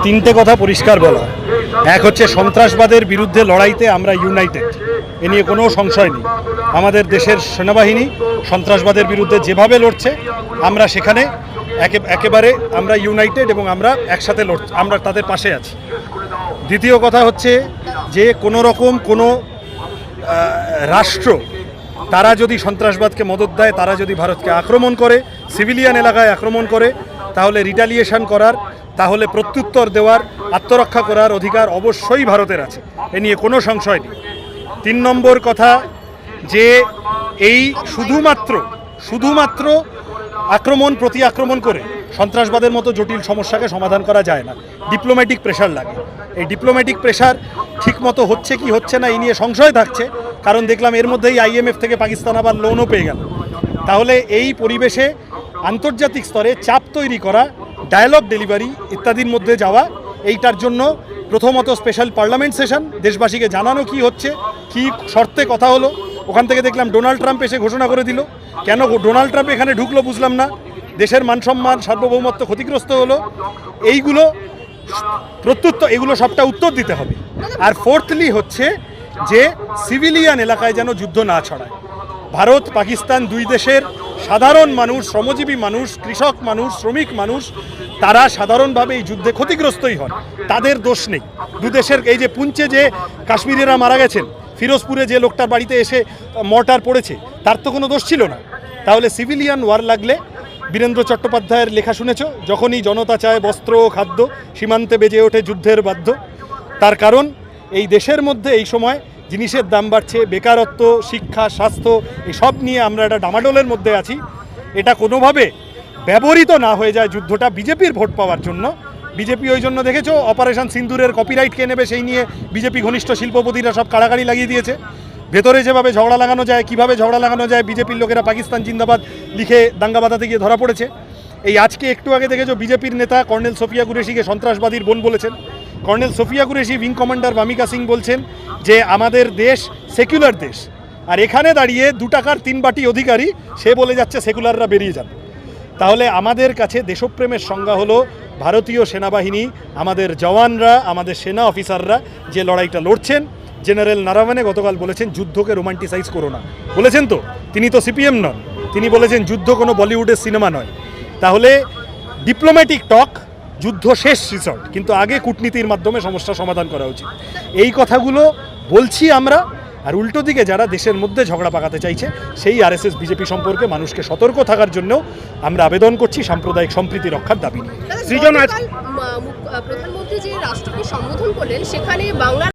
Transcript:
তিনটে কথা পরিষ্কার বলা। এক হচ্ছে সন্ত্রাসবাদের বিরুদ্ধে লড়াইতে আমরা ইউনাইটেড, এ নিয়ে কোনো সংশয় নেই। আমাদের দেশের সেনাবাহিনী সন্ত্রাসবাদের বিরুদ্ধে যেভাবে লড়ছে আমরা সেখানে একেবারে আমরা ইউনাইটেড এবং আমরা একসাথে লড়ছি, আমরা তাদের পাশে আছি। দ্বিতীয় কথা হচ্ছে যে কোনো রকম কোনো রাষ্ট্র তারা যদি সন্ত্রাসবাদকে মদত দেয়, তারা যদি ভারতকে আক্রমণ করে, সিভিলিয়ান এলাকায় আক্রমণ করে, তাহলে রিটালিয়েশন করার, তাহলে প্রত্যুত্তর দেওয়ার, আত্মরক্ষা করার অধিকার অবশ্যই ভারতের আছে, এ নিয়ে কোনো সংশয় নেই। 3 নম্বর কথা যে এই শুধুমাত্র আক্রমণ প্রতি আক্রমণ করে সন্ত্রাসবাদের মতো জটিল সমস্যাকে সমাধান করা যায় না, ডিপ্লোম্যাটিক প্রেশার লাগে। এই ডিপ্লোম্যাটিক প্রেশার ঠিকমতো হচ্ছে কি হচ্ছে না এই নিয়ে সংশয় থাকছে, কারণ দেখলাম এর মধ্যেই IMF থেকে পাকিস্তান আবার লোনও পেয়ে গেল। তাহলে এই পরিবেশে আন্তর্জাতিক স্তরে চাপ তৈরি করা, ডায়ালগ ডেলিভারি ইত্যাদির মধ্যে যাওয়া, এইটার জন্য প্রথমত স্পেশাল পার্লামেন্ট সেশন, দেশবাসীকে জানানো কি হচ্ছে, কি শর্তে কথা হলো। ওখান থেকে দেখলাম ডোনাল্ড ট্রাম্প এসে ঘোষণা করে দিল। কেন ডোনাল্ড ট্রাম্প এখানে ঢুকলো বুঝলাম না। দেশের মানসম্মান সার্বভৌমত্ব ক্ষতিগ্রস্ত হলো। এইগুলো প্রত্যুত্তর, এগুলো সবটা উত্তর দিতে হবে। আর ফোর্থলি হচ্ছে যে সিভিলিয়ান এলাকায় যেন যুদ্ধ না ছড়ায়। ভারত পাকিস্তান দুই দেশের সাধারণ মানুষ, শ্রমজীবী মানুষ, কৃষক মানুষ, শ্রমিক মানুষ, তারা সাধারণভাবে এই যুদ্ধে ক্ষতিগ্রস্তই হন, তাদের দোষ নেই। দু দেশের এই যে পুঞ্চে যে কাশ্মীরিরা মারা গেছেন, ফিরোজপুরে যে লোকটার বাড়িতে এসে মর্টার পড়েছে, তার তো কোনো দোষ ছিল না। তাহলে সিভিলিয়ান ওয়ার লাগলে, বীরেন্দ্র চট্টোপাধ্যায়ের লেখা শুনেছ, যখনই জনতা চায় বস্ত্র ও খাদ্য, সীমান্তে বেজে ওঠে যুদ্ধের বাদ্য। তার কারণ এই দেশের মধ্যে এই সময় জিনিসের দাম বাড়ছে, বেকারত্ব, শিক্ষা, স্বাস্থ্য, এই সব নিয়ে আমরা একটা ডামাডোলের মধ্যে আছি। এটা কোনোভাবে ব্যবহৃত না হয়ে যায় যুদ্ধটা বিজেপির ভোট পাওয়ার জন্য। বিজেপি ওই জন্য দেখেছো অপারেশন সিন্দুরের কপিরাইট কে নেবে সেই নিয়ে বিজেপি ঘনিষ্ঠ শিল্পপতিরা সব কাড়াকাড়ি লাগিয়ে দিয়েছে। ভেতরে যেভাবে ঝগড়া লাগানো যায়, কিভাবে ঝগড়া লাগানো যায়, বিজেপির লোকেরা পাকিস্তান জিন্দাবাদ লিখে দাঙ্গা বাঁধাতে গিয়ে ধরা পড়েছে। এই আজকে একটু আগে দেখেছো বিজেপির নেতা কর্নেল সোফিয়া কুরেশিকে সন্ত্রাসবাদীর বোন বলেছেন। Colonel Sofiya Qureshi wing commander Vyomika Singh বলছেন যে আমাদের দেশ সেকুলার দেশ, আর এখানে দাঁড়িয়ে 2 টাকার 3 বাটি অধিকারী সে বলে যাচ্ছে সেকুলাররা বেরিয়ে যান। তাহলে আমাদের কাছে দেশপ্রেমের সংজ্ঞা হলো ভারতীয় সেনাবাহিনী, আমাদের জওয়ানরা, আমাদের সেনা অফিসাররা যে লড়াইটা লড়ছেন। জেনারেল নারাওয়ানে গতকাল বলেছেন যুদ্ধকে রোমান্টিসাইজ করো না, বলেছেন তো, তিনি তো CPM নন, তিনি বলেছেন যুদ্ধ কোনো বলিউডের সিনেমা নয়। তাহলে ডিপ্লোম্যাটিক টক, যুদ্ধ শেষ রিসর্ট, কিন্তু আগে কূটনীতির মাধ্যমে সমস্যা সমাধান করা উচিত। এই কথাগুলো বলছি আমরা। আর উল্টো দিকে যারা দেশের মধ্যে ঝগড়া পাকাতে চাইছে, সেই RSS বিজেপি সম্পর্কে মানুষকে সতর্ক থাকার জন্য আমরা আবেদন করছি সাম্প্রদায়িক সম্প্রীতি রক্ষার দাবি নিয়ে। প্রধানমন্ত্রী যে রাষ্ট্রকে সম্বোধন করলেন সেখানে বাংলা